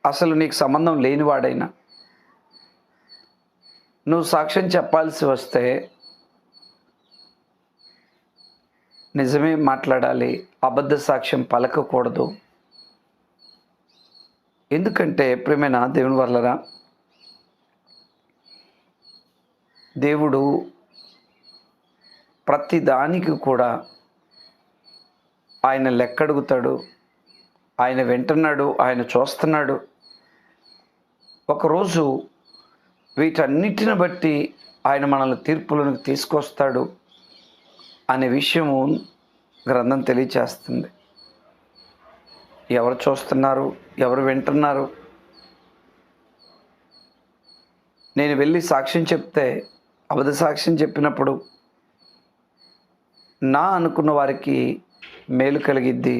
అసలు నీకు సంబంధం లేనివాడైనా నువ్వు సాక్ష్యం చెప్పాల్సి వస్తే నిజమే మాట్లాడాలి, అబద్ధ సాక్ష్యం పలకకూడదు. ఎందుకంటే ప్రియమైన దేవుని వల్లరా, దేవుడు ప్రతి దానికి కూడా ఆయన లెక్కడుగుతాడు, ఆయన వింటున్నాడు, ఆయన చూస్తున్నాడు. ఒకరోజు వీటన్నిటిని బట్టి ఆయన మనల్ని తీర్పులను తీసుకొస్తాడు అనే విషయము గ్రంథం తెలియచేస్తుంది. ఎవరు చూస్తున్నారు, ఎవరు వింటున్నారు? నేను వెళ్ళి సాక్ష్యం చెప్తే, అబద్ధ సాక్ష్యం చెప్పినప్పుడు నా అనుకున్న వారికి మేలు కలిగిద్ది,